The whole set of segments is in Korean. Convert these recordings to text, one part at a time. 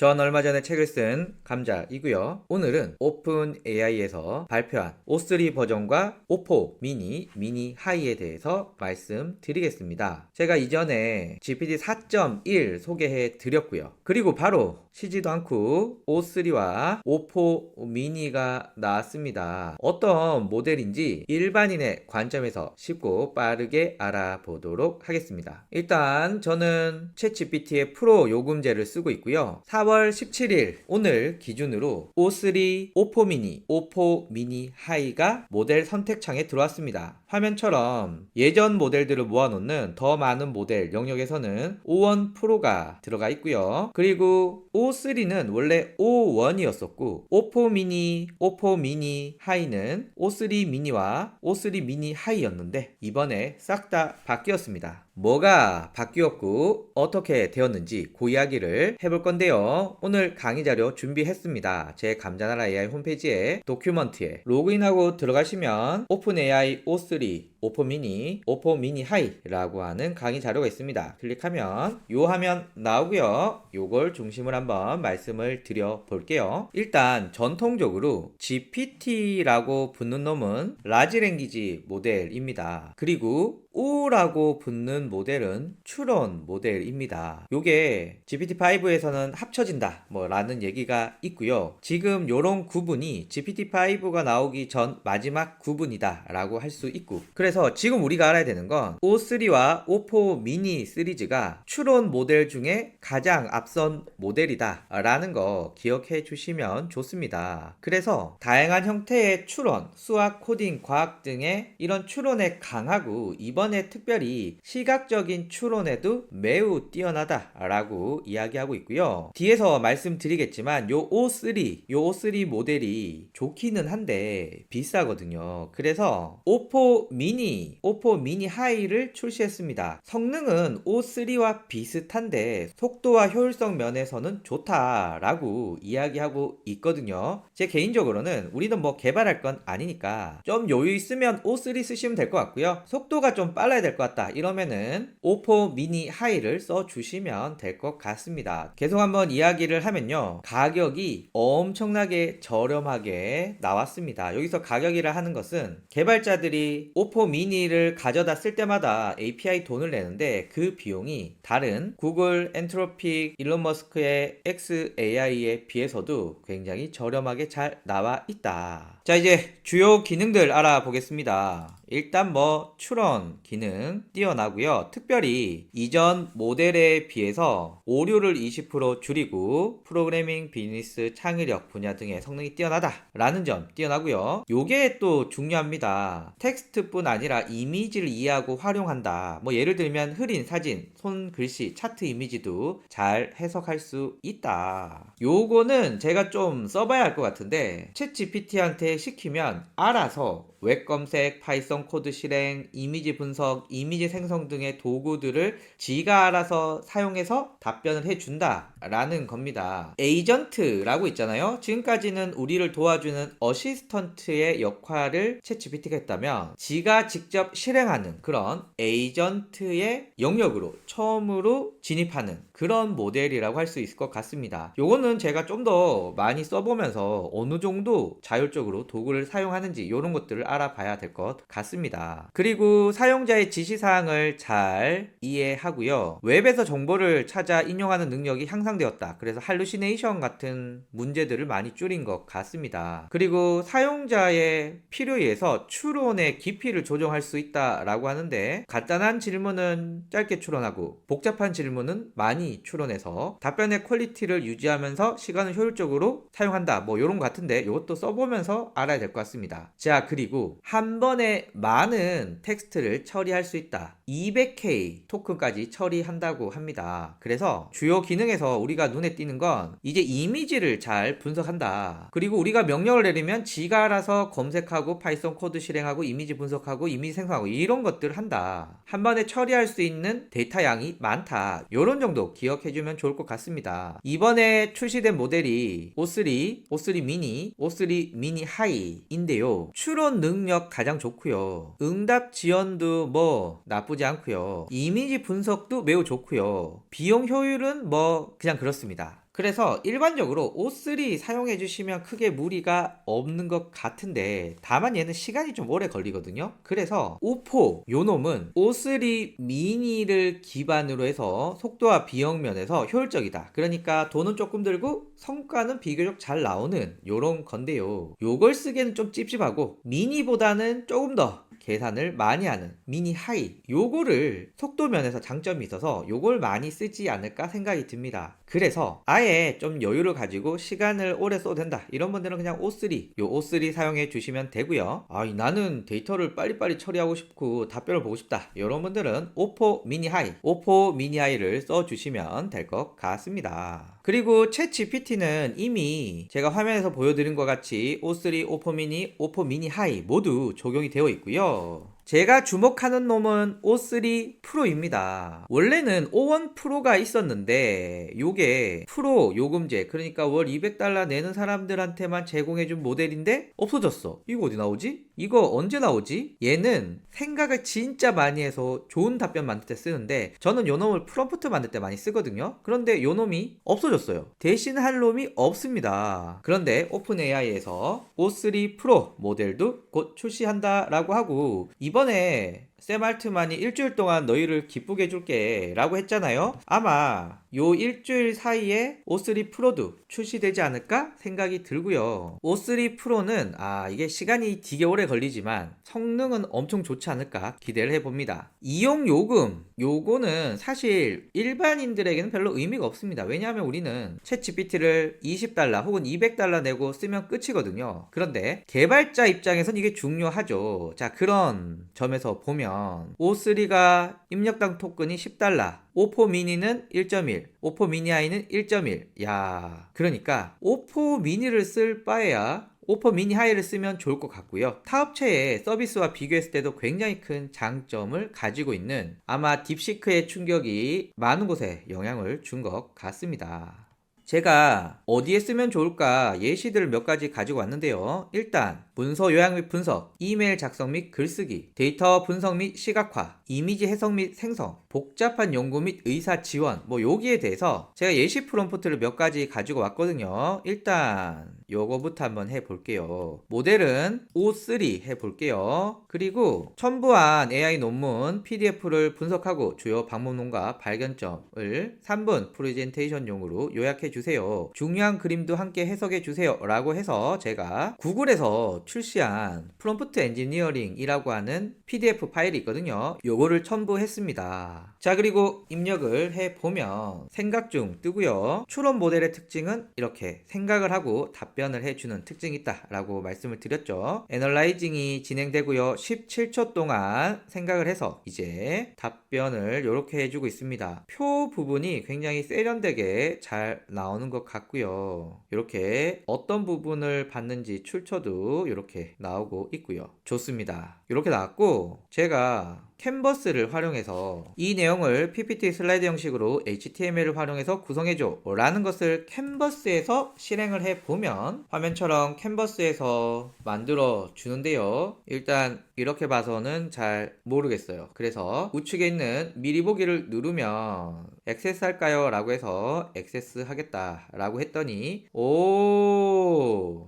전 얼마 전에 책을 쓴 감자이고요. 오늘은 오픈 AI에서 발표한 O3 버전과 O4 미니 하이에 대해서 말씀드리겠습니다. 제가 이전에 GPT 4.1 소개해 드렸고요. 그리고 바로 쉬지도 않고 O3와 O4 미니가 나왔습니다. 어떤 모델인지 일반인의 관점에서 쉽고 빠르게 알아보도록 하겠습니다. 일단 저는 챗GPT의 프로 요금제를 쓰고 있고요. 4월 17일 오늘 기준으로 O3, O4 미니, O4 미니 하이가 모델 선택창에 들어왔습니다. 화면처럼 예전 모델들을 모아놓는 더 많은 모델 영역에서는 O1 프로가 들어가 있고요. 그리고 O3는 원래 O1이었었고 O4 미니, O4 미니 하이는 O3 미니와 O3 미니 하이였는데 이번에 싹 다 바뀌었습니다. 뭐가 바뀌었고 어떻게 되었는지 그 이야기를 해볼 건데요. 오늘 강의 자료 준비했습니다. 제 감자나라 AI 홈페이지에 도큐먼트에 로그인하고 들어가시면 오픈 AI O3 O4 미니, O4 미니 하이라고 하는 강의 자료가 있습니다. 클릭하면 요 화면 나오고요. 요걸 중심으로 한번 말씀을 드려 볼게요. 일단 전통적으로 GPT라고 붙는 놈은 라지 랭귀지 모델입니다. 그리고 O라고 붙는 모델은 추론 모델입니다. 요게 GPT-5에서는 합쳐진다 라는 얘기가 있고요. 지금 요런 구분이 GPT-5가 나오기 전 마지막 구분이다 라고 할 수 있고, 그래서 지금 우리가 알아야 되는 건 O3와 O4 미니 시리즈가 추론 모델 중에 가장 앞선 모델이다 라는 거 기억해 주시면 좋습니다. 그래서 다양한 형태의 추론, 수학, 코딩, 과학 등의 이런 추론에 강하고 이번에 특별히 시각적인 추론에도 매우 뛰어나다 라고 이야기하고 있고요. 뒤에서 말씀드리겠지만 요 O3 모델이 좋기는 한데 비싸거든요. 그래서 O4 미니 하이를 출시했습니다. 성능은 O3와 비슷한데 속도와 효율성 면에서는 좋다라고 이야기하고 있거든요. 제 개인적으로는 우리는 뭐 개발할 건 아니니까 좀 여유 있으면 O3 쓰시면 될 것 같고요. 속도가 좀 빨라야 될 것 같다 이러면은 O4 미니 하이를 써주시면 될 것 같습니다. 계속 한번 이야기를 하면요, 가격이 엄청나게 저렴하게 나왔습니다. 여기서 가격이라 하는 것은 개발자들이 O4 미니를 가져다 쓸 때마다 API 돈을 내는데 그 비용이 다른 구글, 엔트로픽, 일론 머스크의 xAI에 비해서도 굉장히 저렴하게 잘 나와 있다. 자, 이제 주요 기능들 알아보겠습니다. 일단 추론 기능 뛰어나고요. 특별히 이전 모델에 비해서 오류를 20% 줄이고 프로그래밍, 비즈니스, 창의력 분야 등의 성능이 뛰어나다 라는 점 뛰어나고요. 요게 또 중요합니다. 텍스트뿐 아니라 이미지를 이해하고 활용한다. 예를 들면 흐린 사진, 손글씨, 차트 이미지도 잘 해석할 수 있다. 요거는 제가 좀 써봐야 할 것 같은데 챗 GPT한테 시키면 알아서 웹 검색, 파이썬 코드 실행, 이미지 분석, 이미지 생성 등의 도구들을 지가 알아서 사용해서 답변을 해준다 라는 겁니다. 에이전트라고 있잖아요. 지금까지는 우리를 도와주는 어시스턴트의 역할을 챗GPT가 했다면 지가 직접 실행하는 그런 에이전트의 영역으로 처음으로 진입하는 그런 모델이라고 할 수 있을 것 같습니다. 요거는 제가 좀 더 많이 써보면서 어느 정도 자율적으로 도구를 사용하는지 이런 것들을 알아봐야 될 것 같습니다. 그리고 사용자의 지시사항을 잘 이해하고요. 웹에서 정보를 찾아 인용하는 능력이 향상되었다. 그래서 할루시네이션 같은 문제들을 많이 줄인 것 같습니다. 그리고 사용자의 필요에 의해서 추론의 깊이를 조정할 수 있다라고 하는데 간단한 질문은 짧게 추론하고 복잡한 질문은 많이 추론해서 답변의 퀄리티를 유지하면서 시간을 효율적으로 사용한다. 이런 것 같은데 이것도 써보면서 알아야 될 것 같습니다. 자, 그리고 한 번에 많은 텍스트를 처리할 수 있다. 200K 토큰까지 처리한다고 합니다. 그래서 주요 기능에서 우리가 눈에 띄는 건 이제 이미지를 잘 분석한다. 그리고 우리가 명령을 내리면 지가 알아서 검색하고 파이썬 코드 실행하고 이미지 분석하고 이미지 생성하고 이런 것들을 한다. 한 번에 처리할 수 있는 데이터 양이 많다. 이런 정도 기억해주면 좋을 것 같습니다. 이번에 출시된 모델이 O3 미니, O3 미니 하이인데요. 추론 능력 가장 좋고요. 응답 지원도 나쁘지 않고요. 이미지 분석도 매우 좋고요. 비용 효율은 그냥 그렇습니다. 그래서 일반적으로 O3 사용해 주시면 크게 무리가 없는 것 같은데 다만 얘는 시간이 좀 오래 걸리거든요. 그래서 O4 요 놈은 O3 미니를 기반으로 해서 속도와 비용 면에서 효율적이다. 그러니까 돈은 조금 들고 성과는 비교적 잘 나오는 요런 건데요. 요걸 쓰기에는 좀 찝찝하고 미니보다는 조금 더 계산을 많이 하는 미니 하이 요거를 속도 면에서 장점이 있어서 요걸 많이 쓰지 않을까 생각이 듭니다. 그래서 아예 좀 여유를 가지고 시간을 오래 써도 된다 이런 분들은 그냥 O3 요 O3 사용해 주시면 되고요. 나는 데이터를 빨리빨리 처리하고 싶고 답변을 보고 싶다 이런 분들은 O4 미니 하이 O4 미니 하이를 써 주시면 될 것 같습니다. 그리고 챗 GPT는 이미 제가 화면에서 보여드린 것 같이 O3, O4 미니, O4 미니 하이 모두 적용이 되어 있고요. 제가 주목하는 놈은 O3 프로입니다. 원래는 O1 프로가 있었는데 요게 프로 요금제 그러니까 월 200달러 내는 사람들한테만 제공해준 모델인데 없어졌어. 이거 어디 나오지? 이거 언제 나오지? 얘는 생각을 진짜 많이 해서 좋은 답변 만들 때 쓰는데 저는 요 놈을 프롬프트 만들 때 많이 쓰거든요. 그런데 요 놈이 없어졌어요. 대신 할 놈이 없습니다. 그런데 오픈 AI에서 O3 프로 모델도 곧 출시한다 라고 하고 이번에 샘 알트만이 일주일 동안 너희를 기쁘게 해줄게 라고 했잖아요. 아마 요 일주일 사이에 O3 프로도 출시되지 않을까 생각이 들고요. O3 프로는 이게 시간이 되게 오래 걸리지만 성능은 엄청 좋지 않을까 기대를 해봅니다. 이용 요금 요거는 사실 일반인들에게는 별로 의미가 없습니다. 왜냐하면 우리는 챗 GPT를 20달러 혹은 200달러 내고 쓰면 끝이거든요. 그런데 개발자 입장에선 이게 중요하죠. 자, 그런 점에서 보면 O3가 입력당 토큰이 10달러 O4 미니는 1.1 O4 미니 하이는 1.1 야, 그러니까 O4 미니를 쓸 바에야 O4 미니 하이를 쓰면 좋을 것 같고요. 타 업체의 서비스와 비교했을 때도 굉장히 큰 장점을 가지고 있는 아마 딥시크의 충격이 많은 곳에 영향을 준 것 같습니다. 제가 어디에 쓰면 좋을까 예시들을 몇 가지 가지고 왔는데요. 일단 문서 요약 및 분석, 이메일 작성 및 글쓰기, 데이터 분석 및 시각화, 이미지 해석 및 생성, 복잡한 연구 및 의사 지원 여기에 대해서 제가 예시 프롬프트를 몇 가지 가지고 왔거든요. 일단 요거부터 한번 해볼게요. 모델은 O3 해볼게요. 그리고 첨부한 AI 논문 PDF를 분석하고 주요 방법론과 발견점을 3분 프레젠테이션용으로 요약해 주세요. 중요한 그림도 함께 해석해 주세요 라고 해서 제가 구글에서 출시한 프롬프트 엔지니어링이라고 하는 PDF 파일이 있거든요. 요거를 첨부했습니다. 자, 그리고 입력을 해보면 생각 중 뜨고요. 추론 모델의 특징은 이렇게 생각을 하고 답변을 해주는 특징이 있다 라고 말씀을 드렸죠. 애널라이징이 진행되고요. 17초 동안 생각을 해서 이제 답변을 이렇게 해주고 있습니다. 표 부분이 굉장히 세련되게 잘 나오는 것 같고요. 이렇게 어떤 부분을 봤는지 출처도 이렇게 나오고 있고요. 좋습니다. 이렇게 나왔고 제가 캔버스를 활용해서 이 내용을 PPT 슬라이드 형식으로 HTML을 활용해서 구성해줘 라는 것을 캔버스에서 실행을 해보면 화면처럼 캔버스에서 만들어 주는데요. 일단 이렇게 봐서는 잘 모르겠어요. 그래서 우측에 있는 미리 보기를 누르면 액세스 할까요? 라고 해서 액세스 하겠다 라고 했더니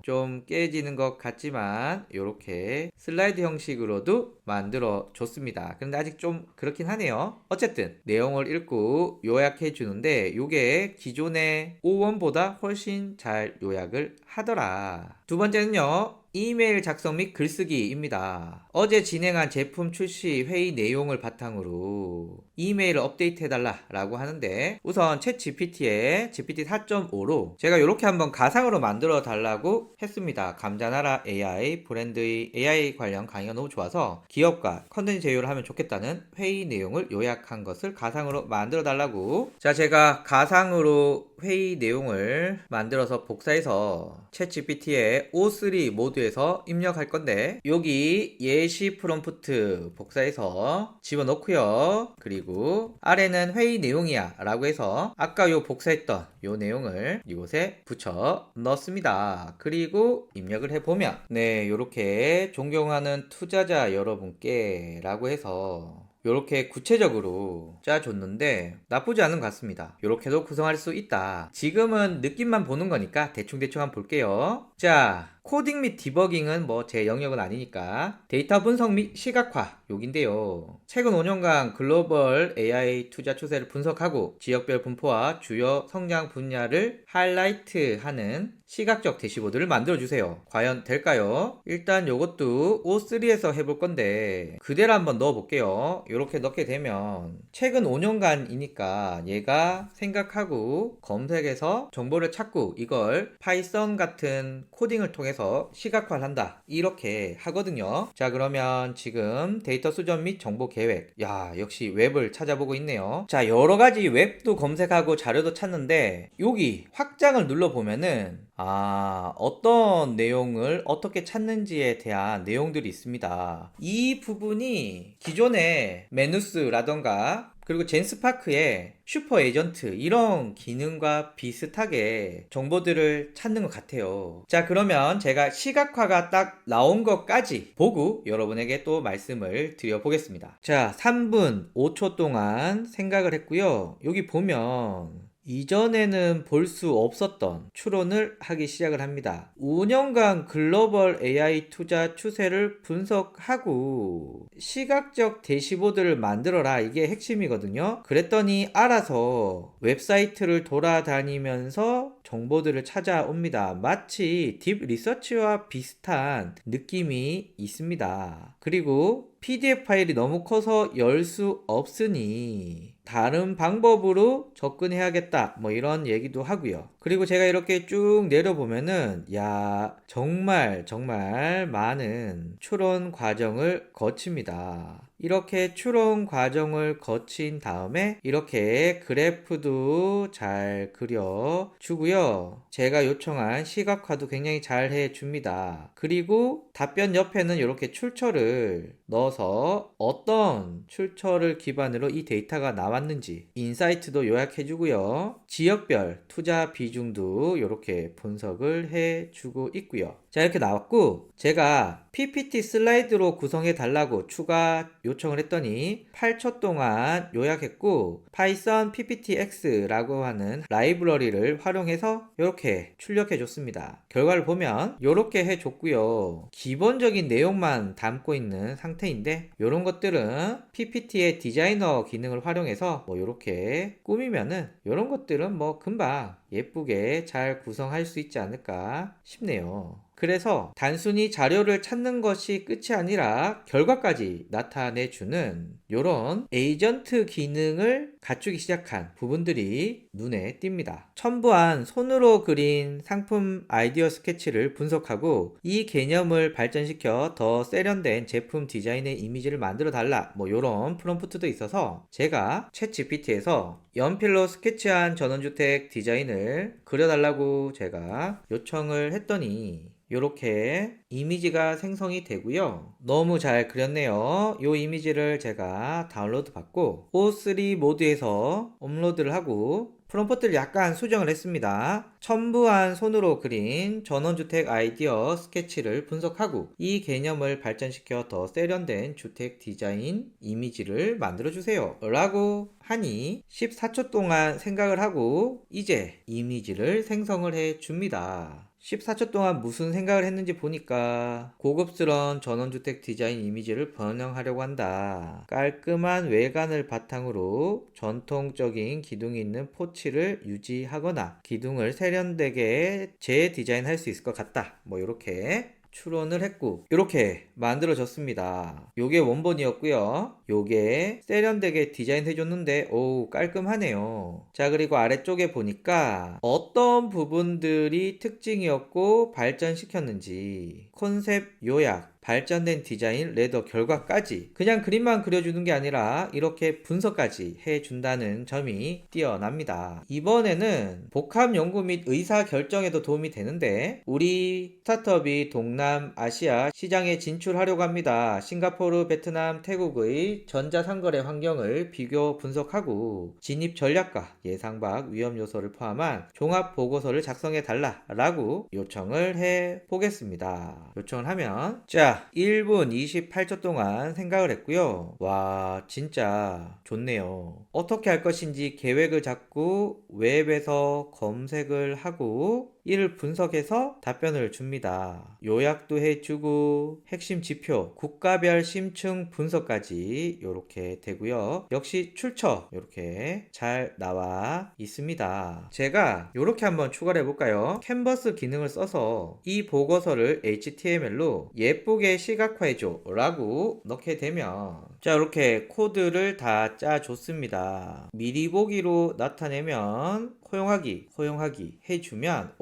좀 깨지는 것 같지만 이렇게 슬라이드 형식으로도 만들어 줬습니다. 근데 아직 좀 그렇긴 하네요. 어쨌든 내용을 읽고 요약해 주는데 이게 기존의 O1보다 훨씬 잘 요약을 하더라. 두 번째는요. 이메일 작성 및 글쓰기입니다. 어제 진행한 제품 출시 회의 내용을 바탕으로 이메일을 업데이트 해달라 라고 하는데 우선 챗 GPT에 GPT 4.5로 제가 이렇게 한번 가상으로 만들어 달라고 했습니다. 감자나라 AI 브랜드의 AI 관련 강의가 너무 좋아서 기업과 컨텐츠 제휴를 하면 좋겠다는 회의 내용을 요약한 것을 가상으로 만들어 달라고. 자, 제가 가상으로 회의 내용을 만들어서 복사해서 챗 GPT의 O3 모드에서 입력할 건데 여기 예시 프롬프트 복사해서 집어넣고요. 그리고 아래는 회의 내용이야 라고 해서 아까 요 복사했던 요 내용을 이곳에 붙여 넣습니다. 그리고 입력을 해보면 네, 요렇게 존경하는 투자자 여러분께 라고 해서 이렇게 구체적으로 짜줬는데 나쁘지 않은 것 같습니다. 이렇게도 구성할 수 있다. 지금은 느낌만 보는 거니까 대충대충 한번 볼게요. 자, 코딩 및 디버깅은 뭐 제 영역은 아니니까 데이터 분석 및 시각화 여긴데요. 최근 5년간 글로벌 AI 투자 추세를 분석하고 지역별 분포와 주요 성장 분야를 하이라이트하는 시각적 대시보드를 만들어주세요. 과연 될까요? 일단 요것도 O3에서 해볼 건데 그대로 한번 넣어볼게요. 이렇게 넣게 되면 최근 5년간이니까 얘가 생각하고 검색해서 정보를 찾고 이걸 파이썬 같은 코딩을 통해서 시각화를 한다. 이렇게 하거든요. 자, 그러면 지금 데이터 수집 및 정보 계획. 야, 역시 웹을 찾아보고 있네요. 자, 여러 가지 웹도 검색하고 자료도 찾는데 여기 확장을 눌러보면은 어떤 내용을 어떻게 찾는지에 대한 내용들이 있습니다. 이 부분이 기존의 메누스라던가 그리고 젠스파크의 슈퍼 에이전트 이런 기능과 비슷하게 정보들을 찾는 것 같아요. 자, 그러면 제가 시각화가 딱 나온 것까지 보고 여러분에게 또 말씀을 드려보겠습니다. 자, 3분 5초 동안 생각을 했고요. 여기 보면 이전에는 볼 수 없었던 추론을 하기 시작을 합니다. 5년간 글로벌 AI 투자 추세를 분석하고 시각적 대시보드를 만들어라. 이게 핵심이거든요. 그랬더니 알아서 웹사이트를 돌아다니면서 정보들을 찾아옵니다. 마치 딥 리서치와 비슷한 느낌이 있습니다. 그리고 PDF 파일이 너무 커서 열 수 없으니 다른 방법으로 접근해야겠다 뭐 이런 얘기도 하고요. 그리고 제가 이렇게 쭉 내려보면은 정말 많은 추론 과정을 거칩니다. 이렇게 추론 과정을 거친 다음에 이렇게 그래프도 잘 그려주고요. 제가 요청한 시각화도 굉장히 잘 해줍니다. 그리고 답변 옆에는 이렇게 출처를 넣어서 어떤 출처를 기반으로 이 데이터가 나왔는지 인사이트도 요약해주고요. 지역별 투자 비중도 이렇게 분석을 해주고 있고요. 자, 이렇게 나왔고 제가 PPT 슬라이드로 구성해 달라고 추가 요청을 했더니 8초 동안 요약했고 파이썬 PPTX라고 하는 라이브러리를 활용해서 이렇게 출력해 줬습니다. 결과를 보면 이렇게 해줬고요. 기본적인 내용만 담고 있는 상태인데 이런 것들은 PPT의 디자이너 기능을 활용해서 뭐 이렇게 꾸미면은 이런 것들은 뭐 금방 예쁘게 잘 구성할 수 있지 않을까 싶네요. 그래서 단순히 자료를 찾는 것이 끝이 아니라 결과까지 나타내주는 이런 에이전트 기능을 갖추기 시작한 부분들이 눈에 띕니다. 첨부한 손으로 그린 상품 아이디어 스케치를 분석하고 이 개념을 발전시켜 더 세련된 제품 디자인의 이미지를 만들어 달라 뭐 이런 프롬프트도 있어서 제가 챗GPT에서 연필로 스케치한 전원주택 디자인을 그려달라고 제가 요청을 했더니 이렇게 이미지가 생성이 되고요. 너무 잘 그렸네요. 이 이미지를 제가 다운로드 받고 O3 모드에서 업로드를 하고 프롬프트를 약간 수정을 했습니다. 첨부한 손으로 그린 전원주택 아이디어 스케치를 분석하고 이 개념을 발전시켜 더 세련된 주택 디자인 이미지를 만들어주세요 라고 하니 14초 동안 생각을 하고 이제 이미지를 생성을 해줍니다. 14초 동안 무슨 생각을 했는지 보니까 고급스러운 전원주택 디자인 이미지를 번영하려고 한다. 깔끔한 외관을 바탕으로 전통적인 기둥이 있는 포치를 유지하거나 기둥을 세련되게 재디자인할 수 있을 것 같다. 뭐 이렇게 추론을 했고 이렇게 만들어졌습니다. 요게 원본이었고요. 요게 세련되게 디자인 해줬는데 오 깔끔하네요. 자, 그리고 아래쪽에 보니까 어떤 부분들이 특징이었고 발전시켰는지 컨셉 요약 발전된 디자인, 레더 결과까지 그냥 그림만 그려주는 게 아니라 이렇게 분석까지 해준다는 점이 뛰어납니다. 이번에는 복합 연구 및 의사 결정에도 도움이 되는데 우리 스타트업이 동남아시아 시장에 진출하려고 합니다. 싱가포르, 베트남, 태국의 전자상거래 환경을 비교 분석하고 진입 전략과 예상박 위험 요소를 포함한 종합 보고서를 작성해 달라라고 요청을 해 보겠습니다. 요청을 하면 자 자, 1분 28초 동안 생각을 했고요. 와, 진짜 좋네요. 어떻게 할 것인지 계획을 잡고 웹에서 검색을 하고 이를 분석해서 답변을 줍니다. 요약도 해주고 핵심 지표, 국가별 심층 분석까지 이렇게 되고요. 역시 출처 이렇게 잘 나와 있습니다. 제가 이렇게 한번 추가를 해볼까요? 캔버스 기능을 써서 이 보고서를 HTML로 예쁘게 시각화해줘 라고 넣게 되면 자, 이렇게 코드를 다 짜줬습니다. 미리 보기로 나타내면 허용하기 해주면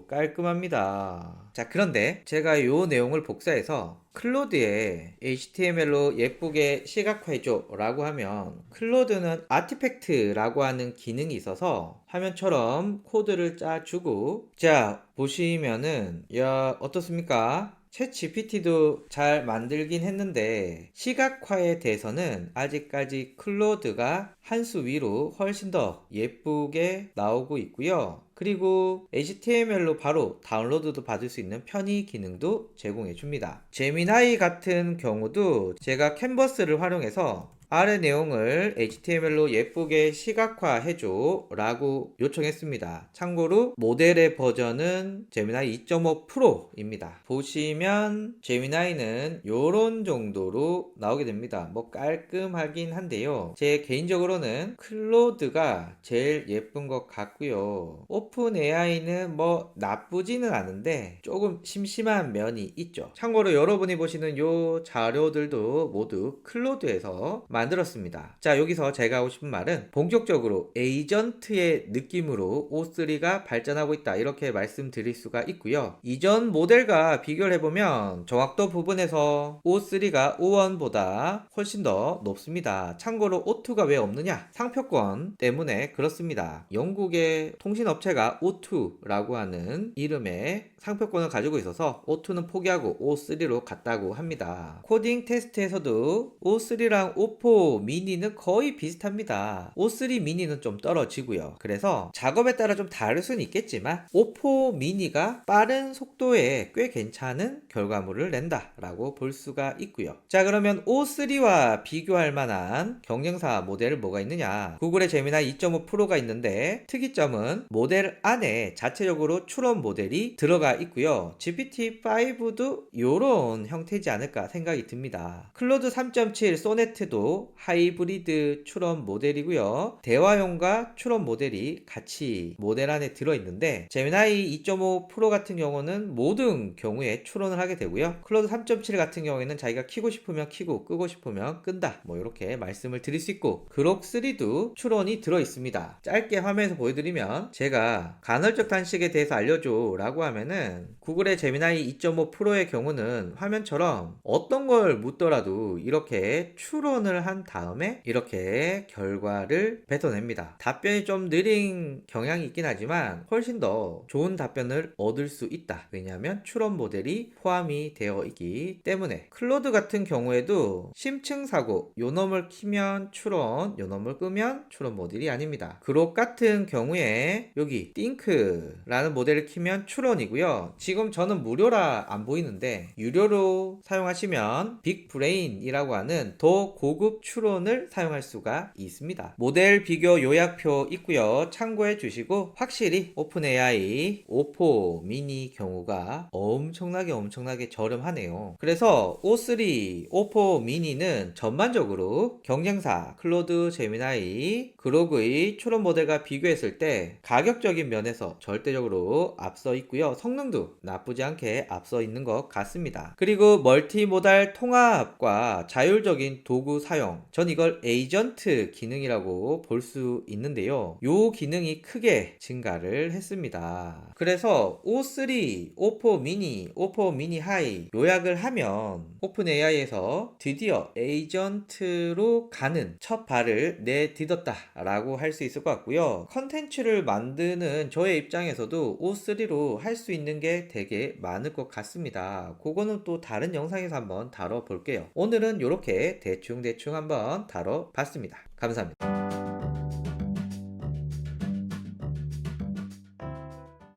깔끔합니다. 자, 그런데 제가 요 내용을 복사해서 클로드에 HTML로 예쁘게 시각화해줘 라고 하면 클로드는 아티팩트라고 하는 기능이 있어서 화면처럼 코드를 짜주고 자, 보시면은 야, 어떻습니까? 챗 GPT도 잘 만들긴 했는데 시각화에 대해서는 아직까지 클로드가 한 수 위로 훨씬 더 예쁘게 나오고 있고요. 그리고 HTML로 바로 다운로드도 받을 수 있는 편의 기능도 제공해 줍니다. 제미나이 같은 경우도 제가 캔버스를 활용해서 아래 내용을 HTML로 예쁘게 시각화해줘 라고 요청했습니다. 참고로 모델의 버전은 제미나이 2.5 프로입니다. 보시면 제미나이는 요런 정도로 나오게 됩니다. 뭐 깔끔하긴 한데요. 제 개인적으로는 클로드가 제일 예쁜 것 같고요. 오픈 AI는 뭐 나쁘지는 않은데 조금 심심한 면이 있죠. 참고로 여러분이 보시는 요 자료들도 모두 클로드에서 만들었습니다. 자, 여기서 제가 하고 싶은 말은 본격적으로 에이전트의 느낌으로 O3가 발전하고 있다 이렇게 말씀드릴 수가 있고요. 이전 모델과 비교를 해보면 정확도 부분에서 O3가 O1보다 훨씬 더 높습니다. 참고로 O2가 왜 없느냐? 상표권 때문에 그렇습니다. 영국의 통신업체가 O2라고 하는 이름의 상표권을 가지고 있어서 O2는 포기하고 O3로 갔다고 합니다. 코딩 테스트에서도 O3랑 O4 미니는 거의 비슷합니다. O3 미니는 좀 떨어지고요. 그래서 작업에 따라 좀 다를 수는 있겠지만 O4 미니가 빠른 속도에 꽤 괜찮은 결과물을 낸다 라고 볼 수가 있고요. 자, 그러면 O3와 비교할 만한 경쟁사 모델은 뭐가 있느냐? 구글의 제미나이 2.5 프로가 있는데 특이점은 모델 안에 자체적으로 추론 모델이 들어가 있고요. GPT-5도 이런 형태지 않을까 생각이 듭니다. 클로드 3.7 소네트도 하이브리드 추론 모델이고요. 대화용과 추론 모델이 같이 모델 안에 들어있는데 제미나이 2.5 프로 같은 경우는 모든 경우에 추론을 하게 되고요. 클로드 3.7 같은 경우에는 자기가 키고 싶으면 키고 끄고 싶으면 끈다 뭐 이렇게 말씀을 드릴 수 있고 그록3도 추론이 들어있습니다. 짧게 화면에서 보여드리면 제가 간헐적 단식에 대해서 알려줘 라고 하면은 구글의 제미나이 2.5 프로의 경우는 화면처럼 어떤 걸 묻더라도 이렇게 추론을 한 다음에 이렇게 결과를 뱉어냅니다. 답변이 좀 느린 경향이 있긴 하지만 훨씬 더 좋은 답변을 얻을 수 있다. 왜냐하면 추론 모델이 포함이 되어 있기 때문에. 클로드 같은 경우에도 심층 사고 요 놈을 키면 추론, 요 놈을 끄면 추론 모델이 아닙니다. 그록 같은 경우에 여기 띵크라는 모델을 키면 추론이고요. 지금 저는 무료라 안 보이는데 유료로 사용하시면 빅브레인이라고 하는 더 고급 추론을 사용할 수가 있습니다. 모델 비교 요약표 있고요. 참고해 주시고 확실히 오픈AI O4 미니 경우가 엄청나게 저렴하네요. 그래서 O3, O4 미니는 전반적으로 경쟁사 클로드 제미나이 그록의 추론 모델과 비교했을 때 가격적인 면에서 절대적으로 앞서 있고요. 성능도 나쁘지 않게 앞서 있는 것 같습니다. 그리고 멀티모달 통합과 자율적인 도구 사용, 전 이걸 에이전트 기능이라고 볼 수 있는데요. 이 기능이 크게 증가를 했습니다. 그래서 O3, O4 미니, O4 미니 하이 요약을 하면 오픈AI에서 드디어 에이전트로 가는 첫 발을 내딛었다 라고 할 수 있을 것 같고요. 컨텐츠를 만드는 저의 입장에서도 O3로 할 수 있는 게 되게 많을 것 같습니다. 그거는 또 다른 영상에서 한번 다뤄볼게요. 오늘은 이렇게 대충 한번 다뤄봤습니다. 감사합니다.